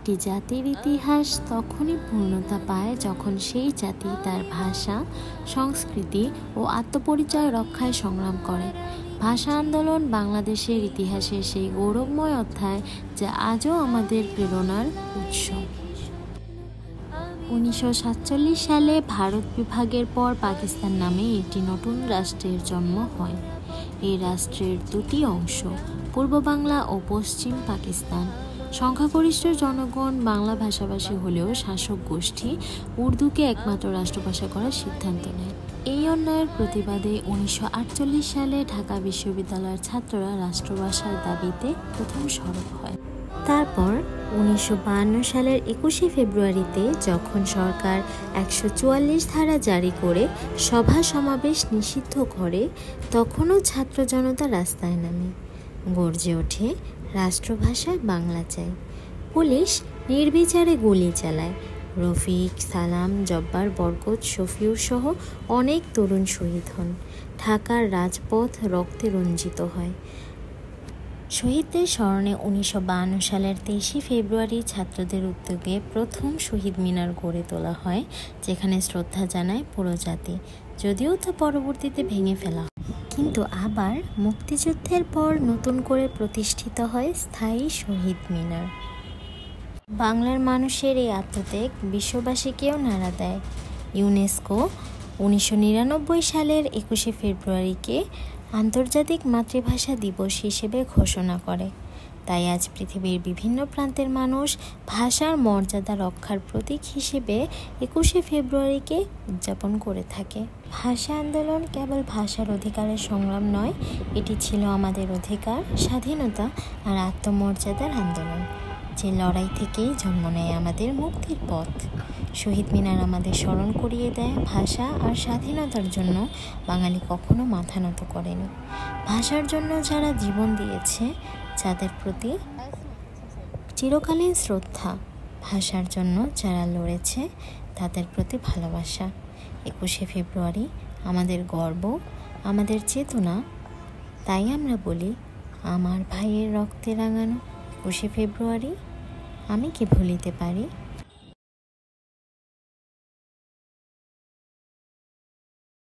একটি জাতির ইতিহাস তখনই পূর্ণতা পায় যখন সেই জাতি তার ভাষা, সংস্কৃতি ও আত্মপরিচয় রক্ষায় সংগ্রাম করে। ভাষা আন্দোলন বাংলাদেশের ইতিহাসের সেই গৌরবময় অধ্যায় যা আজও আমাদের প্রেরণার উৎস। 1947 সালে ভারত বিভাগের পর পাকিস্তান নামে একটি নতুন রাষ্ট্রের জন্ম হয়। এই রাষ্ট্রের দুটি অংশ, পূর্ব বাংলা ও পশ্চিম পাকিস্তান। সংখ্যাগরিষ্ঠ জনগণ বাংলা ভাষাভাষী হলেও শাসক গোষ্ঠী উর্দুকে একমাত্র রাষ্ট্রভাষা করার সিদ্ধান্ত নেয়। এই অন্যায়ের প্রতিবাদে 1948 সালে ঢাকা বিশ্ববিদ্যালয়ের ছাত্ররা রাষ্ট্রভাষার দাবিতে প্রথম সরব হয়। তারপর 1952 সালের 21শে ফেব্রুয়ারিতে যখন সরকার 144 ধারা জারি করে সভা সমাবেশ নিষিদ্ধ করে, তখনও ছাত্র জনতা রাস্তায় নামে, গর্জে ওঠে রাষ্ট্রভাষা বাংলা চাই। পুলিশ নির্বিচারে গুলি চালায়। রফিক, সালাম, জব্বার, বরকত, শফিউর সহ অনেক তরুণ শহীদ হন। ঢাকার রাজপথ রক্তে রঞ্জিত হয়। শহীদদের স্মরণে 1952 সালের 23শে ফেব্রুয়ারি ছাত্রদের উদ্যোগে প্রথম শহীদ মিনার গড়ে তোলা হয়, যেখানে শ্রদ্ধা জানায় পুরো জাতি, যদিও তা পরবর্তীতে ভেঙে ফেলা হয়। কিন্তু আবার মুক্তিযুদ্ধের পর নতুন করে প্রতিষ্ঠিত হয় স্থায়ী শহীদ মিনার। বাংলার মানুষের এই আত্মত্যাগ বিশ্ববাসীকেও নাড়া দেয়। ইউনেস্কো 1999 সালের 21শে ফেব্রুয়ারিকে আন্তর্জাতিক মাতৃভাষা দিবস হিসেবে ঘোষণা করে। তাই আজ পৃথিবীর বিভিন্ন প্রান্তের মানুষ ভাষার মর্যাদা রক্ষার প্রতীক হিসেবে 21শে ফেব্রুয়ারিকে উদযাপন করে থাকে। ভাষা আন্দোলন কেবল ভাষার অধিকারের সংগ্রাম নয়, এটি ছিল আমাদের অধিকার, স্বাধীনতা আর আত্মমর্যাদার আন্দোলন, যে লড়াই থেকেই জন্ম নেয় আমাদের মুক্তির পথ। শহীদ মিনার আমাদের স্মরণ করিয়ে দেয়, ভাষা আর স্বাধীনতার জন্য বাঙালি কখনো মাথা নত করেনি। ভাষার জন্য যারা জীবন দিয়েছে, যাদের প্রতি চিরকালীন শ্রদ্ধা। ভাষার জন্য যারা লড়েছে, তাদের প্রতি ভালোবাসা। 21শে ফেব্রুয়ারি আমাদের গর্ব, আমাদের চেতনা। তাই আমরা বলি, আমার ভাইয়ের রক্তে রাঙানো 21শে ফেব্রুয়ারি আমি কি ভুলিতে পারি।